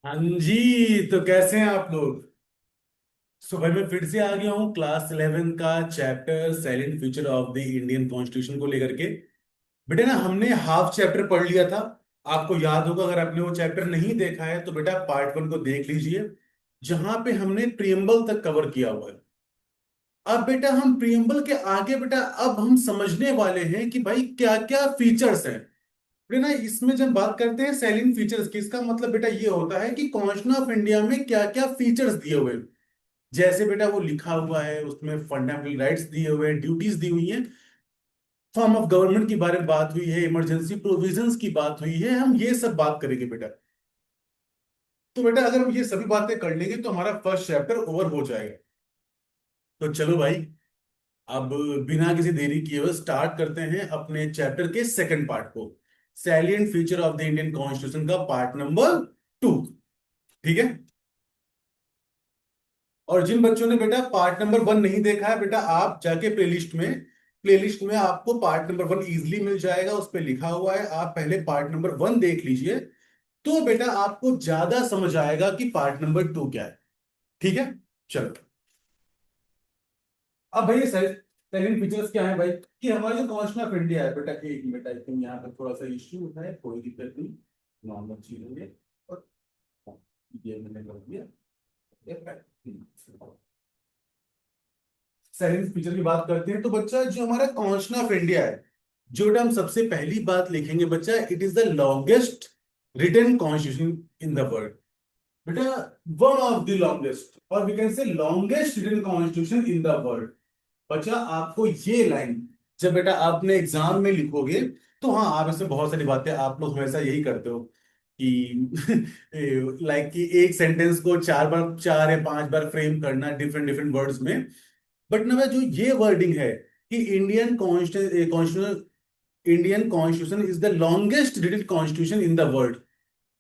हाँ जी, तो कैसे हैं आप लोग। भाई मैं फिर से आ गया हूँ क्लास 11 का chapter silent feature of the Indian constitution को लेकर के। बेटा ना हमने हाफ चैप्टर पढ़ लिया था। आपको याद होगा, अगर आपने वो चैप्टर नहीं देखा है तो बेटा पार्ट 1 को देख लीजिए, जहां पे हमने प्रियम्बल तक कवर किया हुआ है। अब बेटा हम प्रियम्बल के आगे बेटा अब हम समझने वाले हैं कि भाई क्या क्या फीचर्स हैं। बेटा ना इसमें जब बात करते हैं सैलिन फीचर्स की, इसका मतलब बेटा ये होता है कि कॉन्स्टिट्यूशन ऑफ इंडिया में क्या क्या फीचर्स दिए हुए हैं। जैसे बेटा वो लिखा हुआ है, उसमें फंडामेंटल राइट्स दिए हुए हैं, ड्यूटीज दी हुई हैं, फॉर्म ऑफ गवर्नमेंट की बारे में बात हुई है, इमरजेंसी प्रोविजंस की बात हुई है, हम ये सब बात करेंगे बेटा। तो बेटा अगर हम ये सभी बातें कर लेंगे तो हमारा फर्स्ट चैप्टर ओवर हो जाएगा। तो चलो भाई, अब बिना किसी देरी किए हुए स्टार्ट करते हैं अपने चैप्टर के सेकंड पार्ट को, salient feature of the Indian constitution का पार्ट नंबर 2। ठीक है। और जिन बच्चों ने बेटा पार्ट नंबर 1 नहीं देखा है, बेटा आप जाके प्लेलिस्ट में आपको पार्ट नंबर 1 इजीली मिल जाएगा, उस पर लिखा हुआ है, आप पहले पार्ट नंबर 1 देख लीजिए। तो बेटा आपको ज्यादा समझ आएगा कि पार्ट नंबर 2 क्या है। ठीक है। चलो, अब भाई सेकंड फीचर्स क्या है भाई, कि हमारा जो कॉन्स्टिट्यूशन ऑफ इंडिया है बेटा, एक मिनट आई थिंक यहाँ पर थोड़ा सा इश्यू है, कोई दिक्कत नहीं, नॉर्मल चीज है ये। और ये मैंने कर दिया। सेकंड फीचर की बात करते हैं तो बच्चा जो हमारा कॉन्स्टिट्यूशन ऑफ इंडिया है, जो बेटा हम सबसे पहली बात लिखेंगे बच्चा, it is the longest written constitution in the world. बेटा वन ऑफ द लॉन्गेस्ट, और we can say longest written constitution in the world. बच्चा आपको ये लाइन जब बेटा आपने एग्जाम में लिखोगे, तो हाँ, आप इसमें बहुत सारी बातें आप लोग हमेशा यही करते हो कि लाइक कि एक सेंटेंस को 4 बार, 4 या 5 बार फ्रेम करना डिफरेंट डिफरेंट वर्ड्स में। बट ना जो ये वर्डिंग है कि constitution Indian constitution is the longest written constitution in the world,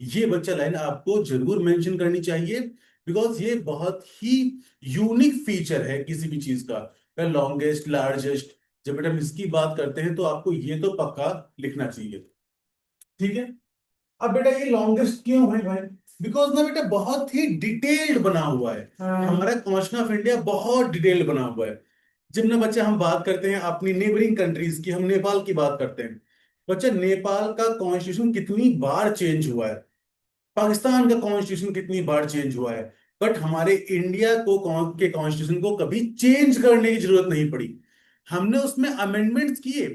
ये बच्चा लाइन आपको जरूर मेंशन करनी चाहिए, बिकॉज ये बहुत ही यूनिक फीचर है किसी भी चीज का, लॉन्गेस्ट, लार्जेस्ट। जब बेटा हम इसकी बात करते हैं तो आपको ये तो पक्का लिखना चाहिए। ठीक है। अब बेटा ये लॉन्गेस्ट क्यों है भाई, बिकॉज ना बेटा बहुत ही डिटेल्ड बना हुआ है। हमारा कॉन्स्टिट्यूशन ऑफ इंडिया बहुत डिटेल्ड बना हुआ है। जब ना बच्चा हम बात करते हैं अपनी नेबरिंग कंट्रीज की, हम नेपाल की बात करते हैं, बच्चा नेपाल का कॉन्स्टिट्यूशन कितनी बार चेंज हुआ है, पाकिस्तान का कॉन्स्टिट्यूशन कितनी बार चेंज हुआ है, बट हमारे इंडिया को के कॉन्स्टिट्यूशन को कभी चेंज करने की जरूरत नहीं पड़ी। हमने उसमें अमेंडमेंट्स किए,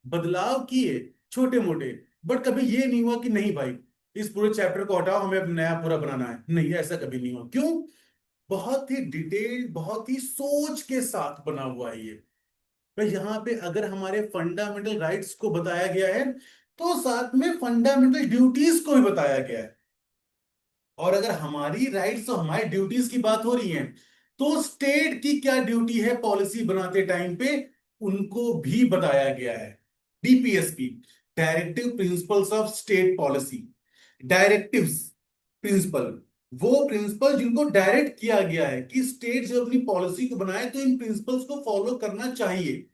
बदलाव किए छोटे मोटे, बट कभी ये नहीं हुआ कि नहीं भाई इस पूरे चैप्टर को हटाओ, हमें अब नया पूरा बनाना है। नहीं, ऐसा कभी नहीं हुआ। क्यों? बहुत ही डिटेल, बहुत ही सोच के साथ बना हुआ है ये। तो यहाँ पे अगर हमारे फंडामेंटल राइट्स को बताया गया है, तो साथ में फंडामेंटल ड्यूटीज को भी बताया गया है। और अगर हमारी राइट्स और हमारी ड्यूटीज की बात हो रही है, तो स्टेट की क्या ड्यूटी है पॉलिसी बनाते टाइम पे, उनको भी बताया गया है। DPSP, directive principles of state policy. Directives, principle, वो प्रिंसिपल जिनको डायरेक्ट किया गया है कि स्टेट जब अपनी पॉलिसी को बनाए तो इन प्रिंसिपल्स को फॉलो करना चाहिए,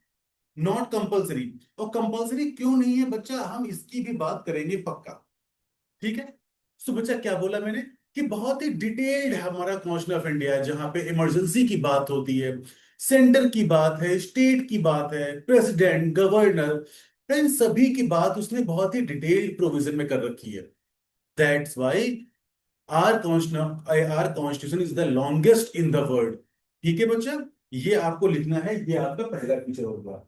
नॉट कंपलसरी। और कंपलसरी क्यों नहीं है बच्चा, हम इसकी भी बात करेंगे पक्का। ठीक है। तो बच्चा क्या बोला मैंने, कि बहुत ही डिटेल्ड है हमारा कॉन्स्टिट्यूशन ऑफ इंडिया है, जहां पे इमरजेंसी की बात होती है, सेंटर की बात है, स्टेट की बात है, प्रेसिडेंट, गवर्नर, इन सभी की बात उसने बहुत ही डिटेल्ड प्रोविजन में कर रखी है। That's why our constitution is the longest in the world. ठीक है बच्चा, ये आपको लिखना है, ये आपका पहला फीचर होगा।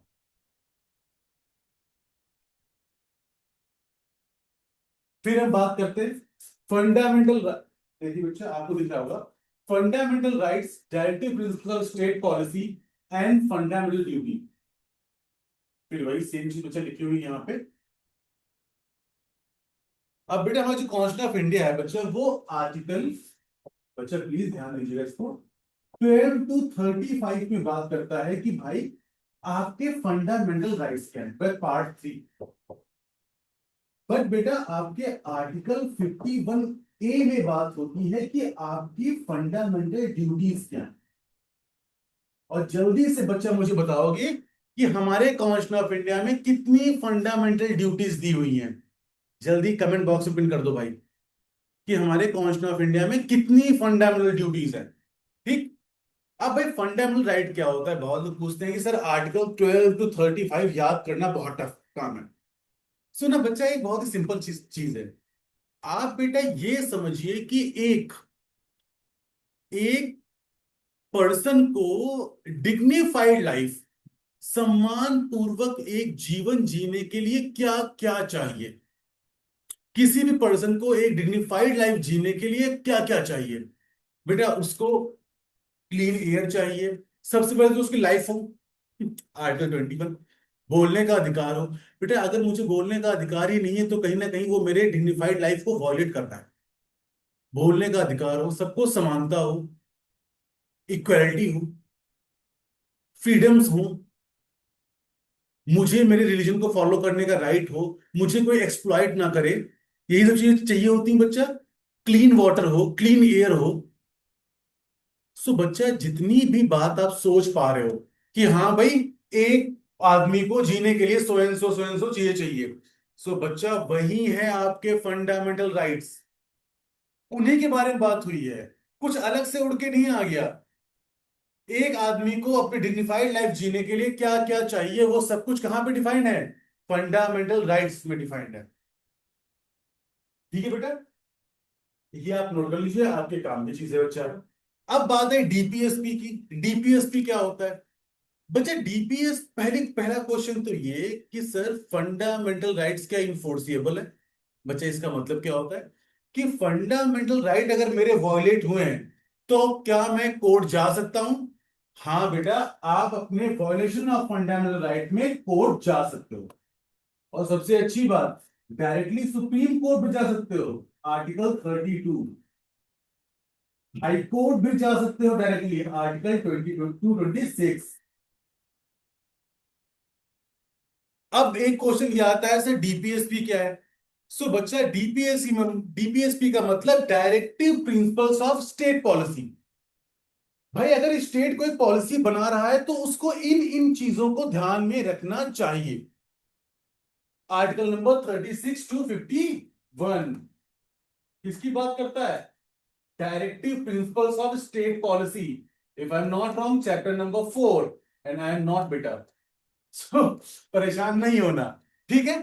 फिर हम बात करते हैं फंडामेंटल। देखिए बच्चा आपको दिख रहा होगा, fundamental rights, directive principle of state policy and fundamental duty. फिर वही सेम चीज बच्चा लिखी हुई है यहाँ पे। अब बेटा हमारा जो कॉन्स्टिट्यूशन ऑफ इंडिया है बच्चा, वो आर्टिकल, बच्चा प्लीज ध्यान दीजिएगा इसको, 12 to 35 में बात करता है कि भाई आपके फंडामेंटल राइट्स क्या है, पार्ट 3। बट बेटा आपके आर्टिकल 51A में बात होती है कि आपकी फंडामेंटल ड्यूटीज क्या है। और जल्दी से बच्चा मुझे बताओगे कि हमारे कॉन्स्टिट्यूशन ऑफ इंडिया में कितनी फंडामेंटल ड्यूटीज दी हुई हैं। जल्दी कमेंट बॉक्स में पिन कर दो भाई, कि हमारे कॉन्स्टिट्यूशन ऑफ इंडिया में कितनी फंडामेंटल ड्यूटीज है। ठीक। अब भाई फंडामेंटल राइट क्या होता है, बहुत लोग पूछते हैं कि सर आर्टिकल 12 to 35 याद करना बहुत टफ काम है। सुना बच्चा, एक बहुत ही सिंपल चीज चीज है। आप बेटा ये समझिए कि एक एक पर्सन को डिग्निफाइड लाइफ, सम्मान पूर्वक एक जीवन जीने के लिए क्या क्या चाहिए। किसी भी पर्सन को एक डिग्निफाइड लाइफ जीने के लिए क्या क्या चाहिए बेटा, उसको क्लीन एयर चाहिए, सबसे पहले तो उसकी लाइफ हो, आर्टिकल 21। बोलने का अधिकार हो, बेटा अगर मुझे बोलने का अधिकार ही नहीं है तो कहीं ना कहीं वो मेरे डिग्निफाइड लाइफ को वॉयलेट करता है। बोलने का अधिकार हो, सबको समानता हो, इक्वलिटी हो, फ्रीडम्स हो, मुझे मेरे रिलीजन को फॉलो करने का राइट हो, मुझे कोई एक्सप्लॉइट ना करे, यही सब चीजें चाहिए होती हैं बच्चा। क्लीन वाटर हो, क्लीन एयर हो। सो बच्चा जितनी भी बात आप सोच पा रहे हो कि हाँ भाई एक आदमी को जीने के लिए सो एंड सो चीजें चाहिए, सो बच्चा वही है आपके फंडामेंटल राइट्स। उन्हीं के बारे में बात हुई है, कुछ अलग से उड़ के नहीं आ गया। एक आदमी को अपनी डिग्निफाइड लाइफ जीने के लिए क्या क्या चाहिए वो सब कुछ कहां पे डिफाइंड है, फंडामेंटल राइट्स में डिफाइंड है। ठीक है बेटा, ये आप नोट कर लीजिए, आपके काम की चीज है बच्चा। अब बात है डीपीएसपी की। डीपीएसपी क्या होता है बच्चा? डीपीएस पहला क्वेश्चन तो ये कि सर फंडामेंटल राइट्स क्या इनफोर्सिएबल है? बच्चा इसका मतलब क्या होता है कि फंडामेंटल राइट अगर मेरे वॉयलेट हुए हैं तो क्या मैं कोर्ट जा सकता हूं? हाँ बेटा, आप अपने वॉयलेशन ऑफ फंडामेंटल राइट में कोर्ट जा सकते हो, और सबसे अच्छी बात डायरेक्टली सुप्रीम कोर्ट भी जा सकते हो, आर्टिकल 32। हाई कोर्ट भी जा सकते हो डायरेक्टली, आर्टिकल 22 26। अब एक क्वेश्चन ये आता है सर डीपीएसपी क्या है? सो बच्चा डीपीएसपी का मतलब directive principles of state policy. भाई अगर स्टेट कोई पॉलिसी बना रहा है तो उसको इन इन चीजों को ध्यान में रखना चाहिए। आर्टिकल नंबर 36 to 51 किसकी बात करता है? Directive principles of state policy. If I am not wrong chapter number 4, and I am not बेटा, सो परेशान नहीं होना। ठीक है।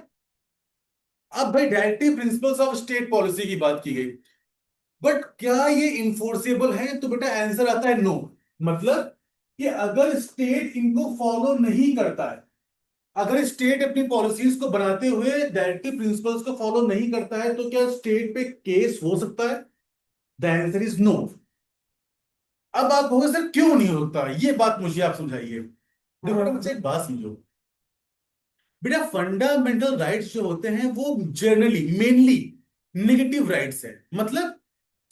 अब भाई directive principles of state policy की बात की गई, बट क्या ये इन्फोर्सेबल है? तो बेटा आंसर आता है नो। मतलब कि अगर स्टेट इनको फॉलो नहीं करता है, अगर स्टेट अपनी पॉलिसीज को बनाते हुए डायरेक्टिव प्रिंसिपल्स को फॉलो नहीं करता है तो क्या स्टेट पे केस हो सकता है? The answer is no. अब आप कहोगे सर क्यों नहीं होता, ये बात मुझे आप समझाइए। देखो बेटा मुझसे एक बात समझो, बेटा फंडामेंटल राइट्स जो होते हैं वो जनरली मेनली नेगेटिव राइट्स है। मतलब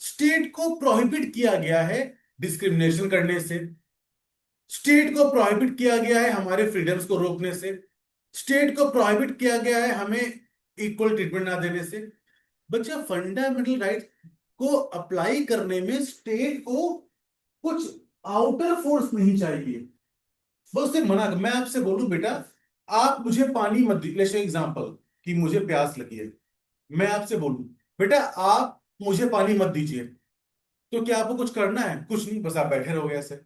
स्टेट को प्रोहिबिट किया गया है डिस्क्रिमिनेशन करने से, स्टेट को प्रोहिबिट किया गया है हमारे फ्रीडम्स को रोकने से, स्टेट को प्रोहिबिट किया गया है हमें इक्वल ट्रीटमेंट ना देने से। बच्चा फंडामेंटल राइट को अप्लाई करने में स्टेट को कुछ आउटर फोर्स नहीं चाहिए। बस उसे मना कर, मैं आपसे बोलूं बेटा आप मुझे पानी मत दीजिए, जैसे एग्जांपल कि मुझे प्यास लगी है, मैं आपसे बोलूं बेटा आप मुझे पानी मत दीजिए, तो क्या आपको कुछ करना है? कुछ नहीं, बस आप बैठे रहोगे ऐसे।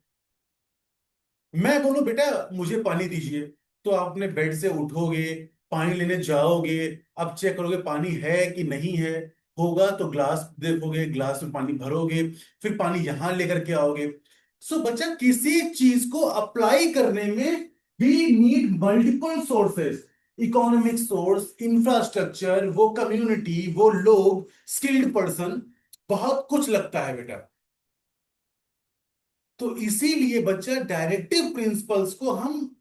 मैं बोलूं बेटा मुझे पानी दीजिए, तो आप अपने बेड से उठोगे, पानी लेने जाओगे, अब चेक करोगे पानी है कि नहीं है, होगा तो ग्लास देखोगे, ग्लास में पानी भरोगे, फिर पानी यहां लेकर के आओगे। सो बच्चा किसी चीज को अप्लाई करने में we need multiple sources, economic source, infrastructure, वो कम्युनिटी, वो लोग, स्किल्ड पर्सन, बहुत कुछ लगता है बेटा। तो इसीलिए बच्चा डायरेक्टिव प्रिंसिपल्स को हम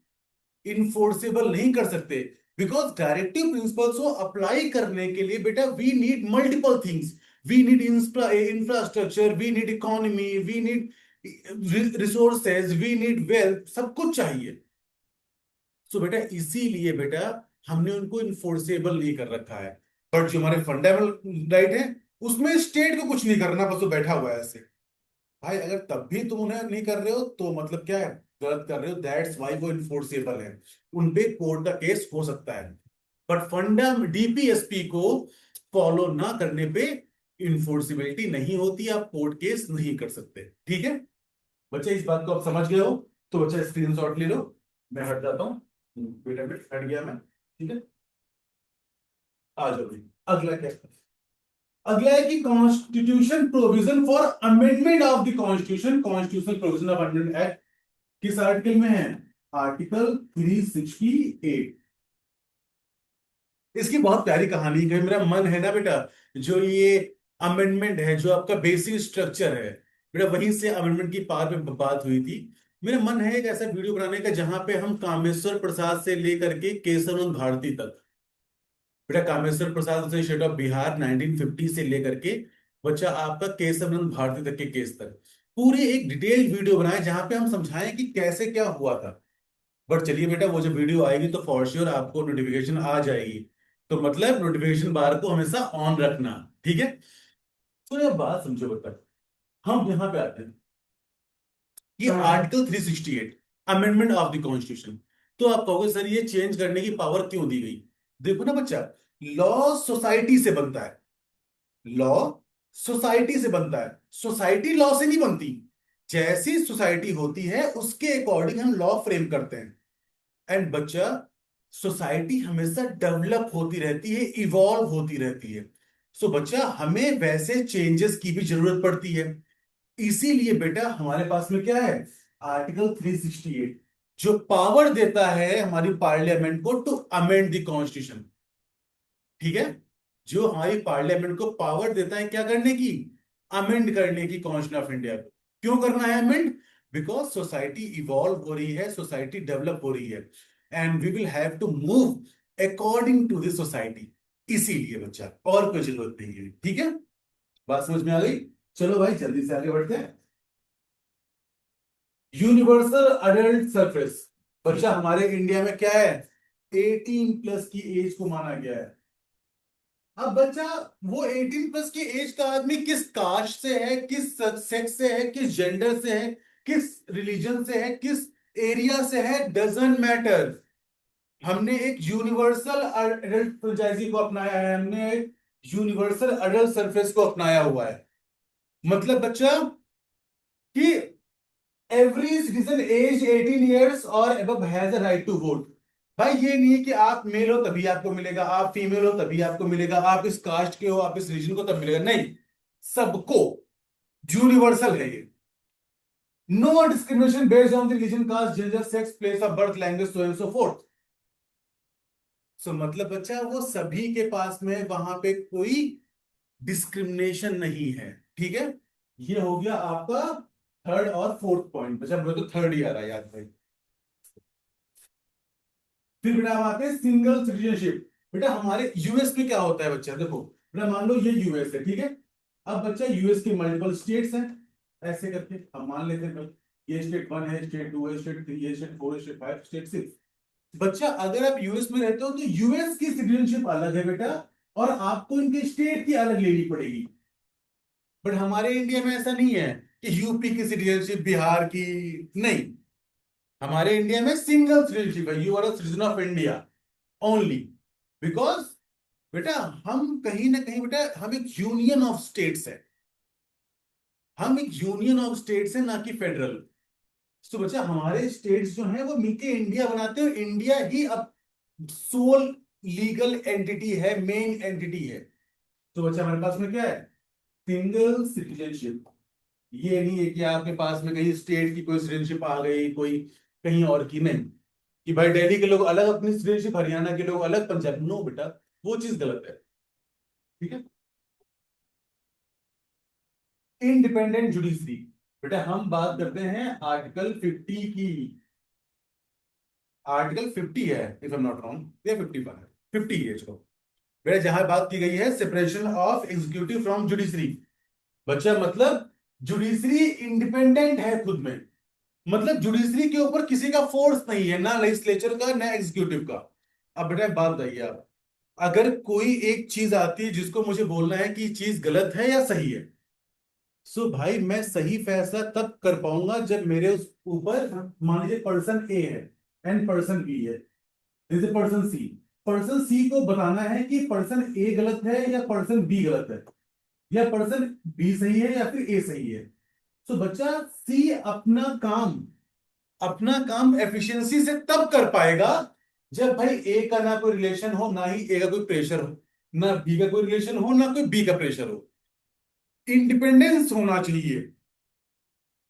इनफोर्सेबल नहीं कर सकते, बिकॉज डायरेक्टिव प्रिंसिपल्स को अप्लाई करने के लिए बेटा we need multiple things. We need infrastructure, we need economy, we need resources, we need wealth, सब कुछ चाहिए। सो बेटा इसीलिए बेटा हमने उनको इन्फोर्सेबल नहीं कर रखा है। बट जो हमारे फंडामेंटल राइट है उसमें स्टेट को कुछ नहीं करना, बस वो बैठा हुआ है ऐसे। भाई अगर तब भी तुम उन्हें नहीं कर रहे हो तो मतलब क्या है, गलत कर रहे हो, दैट्स वाई वो इन्फोर्सेबल है, उन पे कोर्ट का केस हो सकता है। बट फंडा डीपीएसपी को फॉलो ना करने पे इन्फोर्सिबिलिटी नहीं होती, आप कोर्ट केस नहीं कर सकते। ठीक है बच्चे, इस बात को आप समझ गए हो? तो बच्चा स्क्रीनशॉट ले लो, मैं हट जाता हूँ। वेट अ मिनट, हट गया मैं। ठीक है, आ जाओ भाई। अगला क्या, अगला है कि constitution provision for amendment of the constitution, constitution provision of amendment act किस आर्टिकल में है? आर्टिकल 368। इसकी बहुत प्यारी कहानी है, मेरा मन है ना बेटा, जो ये अमेंडमेंट है, जो आपका बेसिक स्ट्रक्चर है बेटा, वहीं से अमेंडमेंट की पार पे बात हुई थी। मेरा मन है एक ऐसा वीडियो बनाने का जहां पे हम कामेश्वर प्रसाद से लेकर के केशवनंद भारती तक, बेटा कामेश्वर प्रसाद से स्टेट ऑफ बिहार 1950 से लेकर के बच्चा आपका केशवनंद भारती तक के केस तक पूरी एक डिटेल वीडियो बनाए, जहां पे हम समझाएं कि कैसे क्या हुआ था। बट चलिए बेटा, वो जब वीडियो आएगी तो फॉर श्योर आपको नोटिफिकेशन आ जाएगी, तो मतलब नोटिफिकेशन बार को हमेशा ऑन रखना। ठीक है, तो ये बात समझो बेटा, हम यहां पे आते हैं कि article 368 amendment of the constitution. तो आप कहोगे सर ये चेंज करने की पावर क्यों दी गई? देखो ना बच्चा, लॉ सोसाइटी से बनता है, लॉ सोसाइटी से बनता है, सोसाइटी लॉ से नहीं बनती। जैसी सोसाइटी होती है उसके अकॉर्डिंग हम लॉ फ्रेम करते हैं। एंड बच्चा, सोसाइटी हमेशा डेवलप होती रहती है, इवॉल्व होती रहती है। सो बच्चा, हमें वैसे चेंजेस की भी जरूरत पड़ती है। इसीलिए बेटा हमारे पास में क्या है? आर्टिकल 368 जो पावर देता है हमारी पार्लियामेंट को टू अमेंड द कॉन्स्टिट्यूशन। ठीक है, जो हमारी पार्लियामेंट को पावर देता है क्या करने की? अमेंड करने की कॉन्स्टिट्यूशन ऑफ इंडिया को। क्यों करना है अमेंड? बिकॉज सोसाइटी इवॉल्व हो रही है, सोसाइटी डेवलप हो रही है, and we will have to move according to this society. इसीलिए बच्चा, और कोई जरूरत नहीं है। ठीक है, बात समझ में आ गई? चलो भाई जल्दी से आगे बढ़ते हैं। यूनिवर्सल अडल्ट सरफेस, बच्चा हमारे इंडिया में क्या है? 18+ की एज को माना गया है। अब बच्चा, वो 18+ की एज का आदमी किस कास्ट से है, किस सेक्स से है, किस जेंडर से है, किस रिलीजन से है, किस एरिया से है, डजंट मैटर। हमने एक यूनिवर्सल अडल्ट फ्रेंचाइजी को अपनाया है, हमने एक यूनिवर्सल अडल्ट सरफेस को अपनाया हुआ है। मतलब बच्चा कि एवरी सिटीजन एज 18 ईयर्स और above has a right to vote. भाई ये नहीं है कि आप मेल हो तभी आपको मिलेगा, आप फीमेल हो तभी आपको मिलेगा, आप इस कास्ट के हो, आप इस रीजन को तब मिलेगा, नहीं, सबको। यूनिवर्सल है ये। No discrimination based on the religion, caste, gender, sex, place of birth, language, so and so forth. So मतलब बच्चा, वो सभी के पास में वहां पे कोई डिस्क्रिमिनेशन नहीं है। ठीक है, ये हो गया आपका थर्ड और फोर्थ पॉइंट। बच्चा मुझे तो थर्ड ही आ रहा है याद भाई। फिर बेटा हम आते हैं सिंगल सिटीजनशिप। बेटा हमारे यूएस में क्या होता है बच्चा, देखो बेटा, मान लो ये यूएस है, ठीक है। अब बच्चा यूएस के मल्टीपल स्टेट्स हैं, ऐसे करके हम मान लेते हैं भाई, ये स्टेट 1 है, स्टेट 2 है, स्टेट 3 है, स्टेट 4 है, स्टेट 5, स्टेट 6। बच्चा अगर आप यूएस में रहते हो तो यूएस की सिटीजनशिप अलग है बेटा, और आपको इनके स्टेट की अलग लेनी पड़ेगी। बट हमारे इंडिया में ऐसा नहीं है कि यूपी की सिटीजनशिप बिहार की, नहीं। हमारे इंडिया में सिंगल सिटीजनशिप है, you are a citizen of India only. Because बेटा, हम कहीं ना कहीं बेटा, हम एक यूनियन ऑफ स्टेट्स है, हम एक यूनियन ऑफ स्टेट्स है, ना कि फेडरल। तो बच्चा हमारे स्टेट्स जो हैं वो मिलके इंडिया बनाते हैं, इंडिया ही अब सोल लीगल एंटिटी है, मेन एंटिटी है। तो बच्चा हमारे पास में क्या है? Single citizenship. ये नहीं है कि आपके पास में कहीं स्टेट की कोई सिटीजनशिप आ गई, कोई कहीं और की, नहीं। कि भाई दिल्ली के लोग अलग अपनी सिटीजनशिप, हरियाणा के लोग अलग, पंजाब, नो बेटा, वो चीज गलत है। ठीक है, इंडिपेंडेंट जुडिशरी, बेटा हम बात करते हैं आर्टिकल 50 की। आर्टिकल 50 है, if I am not wrong, या 51 है, 50 है इसको। बेटा जहां बात की गई है separation of executive from judiciary. बच्चा मतलब जुडिशरी इंडिपेंडेंट है खुद में, मतलब जुडिशरी के ऊपर किसी का फोर्स नहीं है, ना लेजिस्लेचर का ना एग्जीक्यूटिव का। अब बेटा एक बात बताइए आप, अगर कोई एक चीज आती है जिसको मुझे बोलना है कि चीज गलत है या सही है, सो भाई मैं सही फैसला तब कर पाऊंगा जब मेरे उस ऊपर, मान लीजिए पर्सन ए है एंड पर्सन बी है, is a person C. Person C को बताना है कि पर्सन ए गलत है या पर्सन बी गलत है। या पर्सन बी सही है या फिर ए सही है। तो बच्चा सी अपना काम एफिशिएंसी से तब कर पाएगा जब भाई ए का ना कोई रिलेशन हो, ना ही ए का कोई प्रेशर हो, ना बी का कोई रिलेशन हो, ना कोई बी का प्रेशर हो। इंडिपेंडेंस होना चाहिए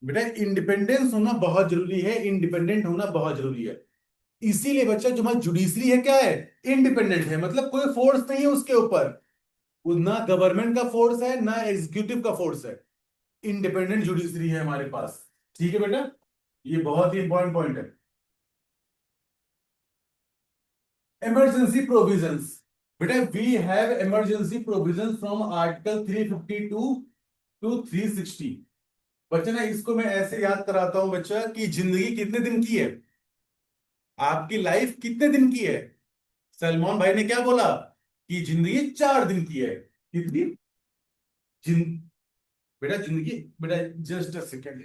बेटा, इंडिपेंडेंस होना बहुत जरूरी है, इंडिपेंडेंट होना बहुत जरूरी है। इसीलिए बच्चा जो हमारी जुडिशरी है क्या है, इंडिपेंडेंट है, मतलब कोई फोर्स नहीं है उसके ऊपर। वो ना गवर्नमेंट का फोर्स है ना एग्जीक्यूटिव का फोर्स है, इंडिपेंडेंट जुडिशरी है हमारे पास। ठीक है बेटा, ये बहुत ही इंपॉर्टेंट पॉइंट है। इमरजेंसी प्रोविजंस, बेटा we have emergency provisions from article 352 to 360। बच्चा ना इसको मैं ऐसे याद कराता हूं बच्चा कि जिंदगी कितने दिन की है, आपकी लाइफ कितने दिन की है। सलमान भाई ने क्या बोला कि जिंदगी 4 दिन की है। कितनी जिन बेटा जिंदगी, बेटा जस्ट अ सेकेंड,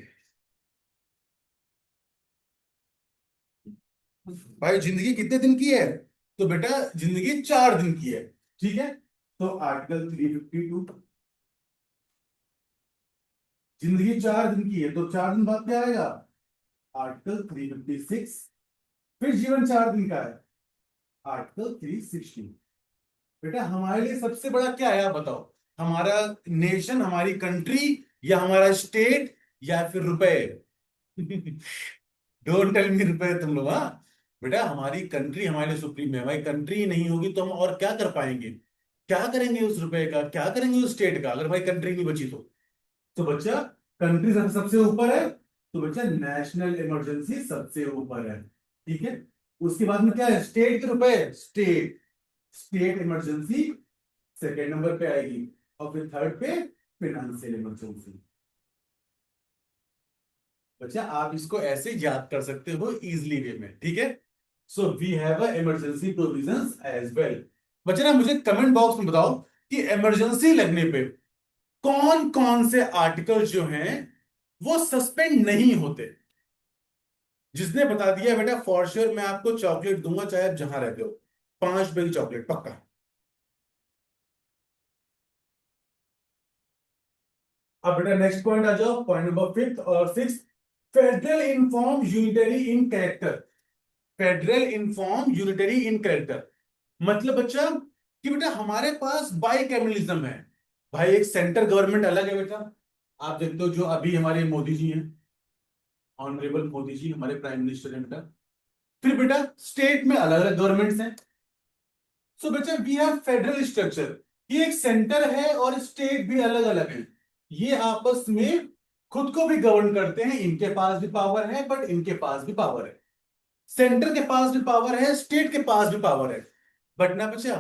भाई जिंदगी कितने दिन की है, तो बेटा जिंदगी 4 दिन की है। ठीक है, तो आर्टिकल 352, जिंदगी 4 दिन की है तो 4 दिन बाद क्या आएगा, आर्टिकल 356। फिर जीवन 4 दिन का है, आर्टिकल 360। बेटा हमारे लिए सबसे बड़ा क्या है आप बताओ, हमारा नेशन, हमारी कंट्री, या हमारा स्टेट, या फिर रुपए। डोंट टेल मी रुपए तुम लोग, हाँ। बेटा हमारी कंट्री हमारे लिए सुप्रीम है, हमारी कंट्री नहीं होगी तो हम और क्या कर पाएंगे, क्या करेंगे उस रुपए का, क्या करेंगे उस स्टेट का, अगर भाई कंट्री नहीं बची तो बच्चा कंट्री सबसे ऊपर है, तो बच्चा नेशनल इमरजेंसी सबसे ऊपर है। ठीक है, उसके बाद में क्या है, स्टेट के रुपए, state state emergency second number पे आएगी, और फिर थर्ड पे फिनेंशियल इमरजेंसी। बच्चा आप इसको ऐसे याद कर सकते हो इजिली वे में। ठीक है, so we have a emergency provisions as well. बच्चा ना मुझे कमेंट बॉक्स में बताओ कि इमरजेंसी लगने पे कौन कौन से आर्टिकल जो हैं वो सस्पेंड नहीं होते। जिसने बता दिया बेटा फॉर श्योर मैं आपको चॉकलेट दूंगा, चाहे आप जहां रहते हो, 5 रुपए की चॉकलेट पक्का। अब बेटा नेक्स्ट पॉइंट आ जाओ, पॉइंट नंबर 5th और 6th। फेडरल इनफॉर्म यूनिटरी इन कैरेक्टर, फेडरल इनफॉर्म यूनिटरी इन कैरेक्टर, मतलब बच्चा कि बेटा हमारे पास बाइकैमरलिज्म है। भाई एक सेंटर गवर्नमेंट अलग है बेटा, आप देखते हो जो अभी हमारे मोदी जी हैं, ऑनरेबल मोदी जी हमारे प्राइम मिनिस्टर हैं बेटा। फिर बेटा स्टेट में अलग अलग गवर्नमेंट्स हैं। सो बच्चा वी हैव फेडरल स्ट्रक्चर, ये एक सेंटर है और स्टेट भी अलग अलग है, ये आपस में खुद को भी गवर्न करते हैं, इनके पास भी पावर है बट इनके पास भी पावर है, सेंटर के पास भी पावर है, स्टेट के पास भी पावर है। बट ना बच्चा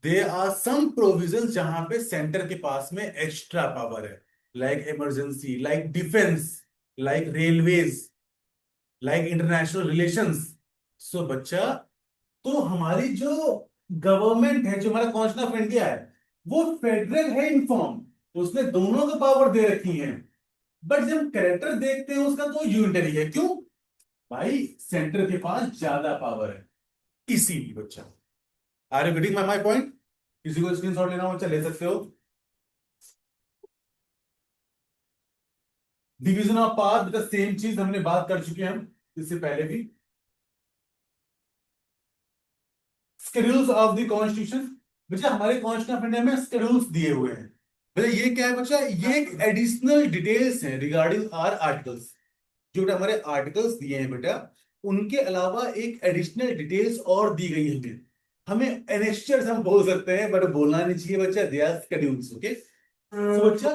दे आर सम प्रोविजंस जहां पे सेंटर के पास में एक्स्ट्रा पावर है, like emergency, like defence, like railways, like international relations. So बच्चा तो हमारी जो गवर्नमेंट है, जो हमारा कॉन्स्टिट्यूशन ऑफ इंडिया है, वो फेडरल है इनफॉर्म, उसने दोनों को पावर दे रखी है। बट जब कैरेक्टर देखते हैं उसका तो यूनिटरी है, क्यों भाई, सेंटर के पास ज्यादा पावर है, इसीलिए बच्चा। Are you getting my point, किसी को स्क्रीनशॉट लेना हो ले सकते हो। Division of power with the same चीज हमने बात कर चुके हैं हम इससे पहले भी। स्केड्यूल्स ऑफ द कॉन्स्टिट्यूशन, बच्चा हमारे कॉन्स्टिट्यूशन ऑफ इंडिया में स्केड्यूल्स दिए हुए हैं। बच्चा ये क्या है बच्चा, ये एक एडिशनल डिटेल्स हैं रिगार्डिंग आर आर्टिकल्स, जो बेटा हमारे आर्टिकल्स दिए हैं बेटा, उनके अलावा एक एडिशनल डिटेल्स और दी गई है हमें। एनेक्चर्स हम बोल सकते हैं बट बोलना नहीं चाहिए बच्चा, दे आर शेड्यूल्स। ओके, तो बच्चा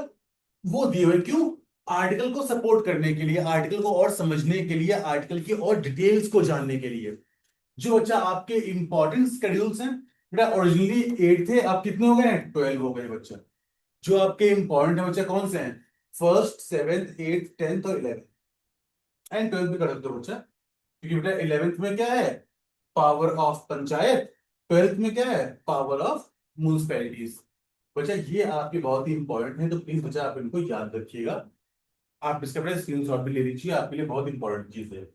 वो दिए हुए क्यों, आर्टिकल को सपोर्ट करने के लिए, आर्टिकल को और समझने के लिए, आर्टिकल की और डिटेल्स को जानने के लिए। जो बच्चा आपके इंपॉर्टेंट शेड्यूल्स हैं बेटा, ओरिजिनली 8 थे, आप कितने हो गए, 12 हो गए बच्चा। जो आपके इंपॉर्टेंट है बच्चा कौन से हैं, फर्स्ट, 7th, 8th, 10th और 11th, एंड 12th भी कर सकते हो बच्चा, क्योंकि बेटा 11th में क्या है, पावर ऑफ पंचायत, 12th में क्या है, पावर ऑफ म्यूनिसपैलिटीज। बच्चा ये आपके बहुत ही इंपॉर्टेंट है, तो प्लीज बच्चा आप इनको याद रखिएगा। आप इसका बेटा स्क्रीनशॉट भी ले लीजिए, आपके लिए बहुत इंपॉर्टेंट चीज है।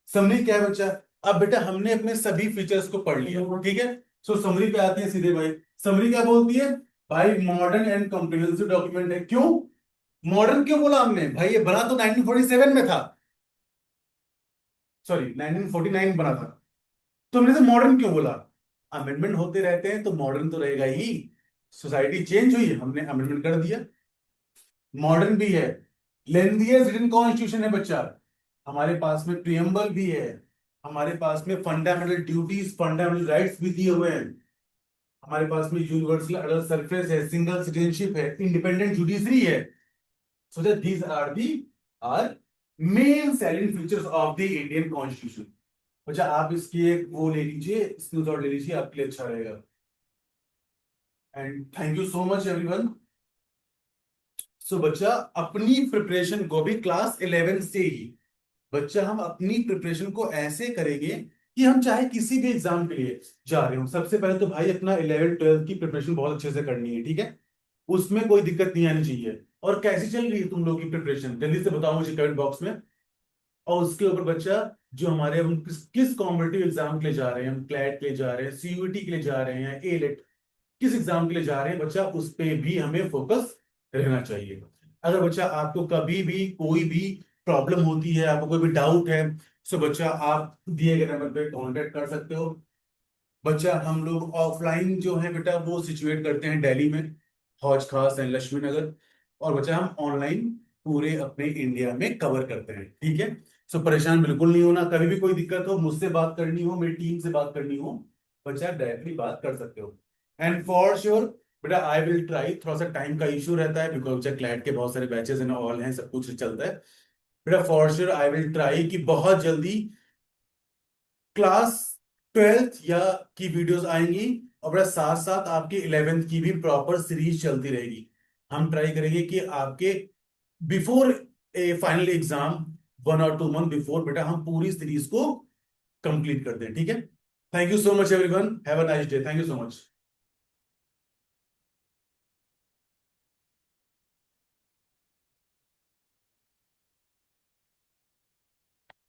समरी क्या है बच्चा, अब बेटा हमने अपने सभी फीचर्स को पढ़ लिया, ठीक है। सो समरी पे आते हैं सीधे भाई। समरी क्या बोलती है, भाई मॉडर्न एंड कॉम्प्रिहेंसिव डॉक्यूमेंट है। क्यों मॉडर्न क्यों बोला हमने? भाई ये बना तो 1947 में था, सॉरी 1949 बना था, तो हमने तो मॉडर्न क्यों बोला? अमेंडमेंट होते रहते हैं तो मॉडर्न तो रहेगा ही। सोसाइटी चेंज हुई, हमने अमेंडमेंट कर दिया, मॉडर्न भी है। लेंथिएस्ट रिटन कॉन्स्टिट्यूशन है बच्चा, हमारे पास में प्रियम्बल भी है, हमारे पास में फंडामेंटल ड्यूटीज फंडामेंटल राइट्स भी दिए हुए हैं, हमारे पास में यूनिवर्सल अडल्ट सफरेज है, सिंगल सिटीजनशिप है, इंडिपेंडेंट जुडिशरी है। So that these are the are main salient features of the Indian constitution. अच्छा आप इसकी एक वो ले लीजिए, स्क्रीनशॉट ले लीजिए, आपके लिए अच्छा रहेगा। And thank you so much everyone. So बच्चा अपनी प्रिपरेशन को भी क्लास 11 से ही, बच्चा हम अपनी प्रिपरेशन को ऐसे करेंगे कि हम चाहे किसी भी एग्जाम के लिए जा रहे हो, सबसे पहले तो भाई अपना 11 12 की प्रिपरेशन बहुत अच्छे से करनी है, ठीक है? उसमें कोई दिक्कत नहीं आनी चाहिए। और कैसी चल रही है तुम लोग की प्रिपरेशन, जल्दी से बताओ मुझे कमेंट बॉक्स में। और उसके ऊपर बच्चा जो हमारे हम किस कॉम्पिटेटिव एग्जाम के लिए जा रहे हैं, हम क्लैट के लिए जा रहे हैं, सीयूईटी के लिए जा रहे हैं, ए लेट किस एग्जाम के लिए जा रहे हैं बच्चा, उस पे भी हमें फोकस रहना चाहिए। अगर बच्चा आपको कभी भी कोई भी प्रॉब्लम होती है, आपको कोई भी डाउट है, सो बच्चा आप दिए गए नंबर पे कांटेक्ट कर सकते हो। बच्चा हम लोग ऑफलाइन जो है बेटा वो सिचुएट करते हैं दिल्ली में, हौज खास एंड लक्ष्मी नगर। और बच्चा हम ऑनलाइन पूरे अपने इंडिया में कवर करते हैं, ठीक है? सो परेशान बिल्कुल नहीं होना, कभी भी कोई दिक्कत हो, मुझसे बात करनी हो, मेरी टीम से बात करनी हो, बच्चा डायरेक्टली बात कर सकते हो। एंड फॉर श्योर बेटा आई विल ट्राई, थोड़ा सा टाइम का इशू रहता है बिकॉज बच्चा क्लैट के बहुत सारे बैचेस एंड ऑल हैं, सब कुछ चलता है। बेटा for sure I will try कि बहुत जल्दी क्लास 12th या की वीडियोस आएंगी, और बड़ा साथ साथ आपकी 11th की भी प्रॉपर सीरीज चलती रहेगी। हम ट्राई करेंगे कि आपके बिफोर ए फाइनल एग्जाम 1 और 2 मंथ बिफोर बेटा हम पूरी सीरीज को कंप्लीट कर दें, ठीक है? Thank you so much everyone, have a nice day, thank you so much.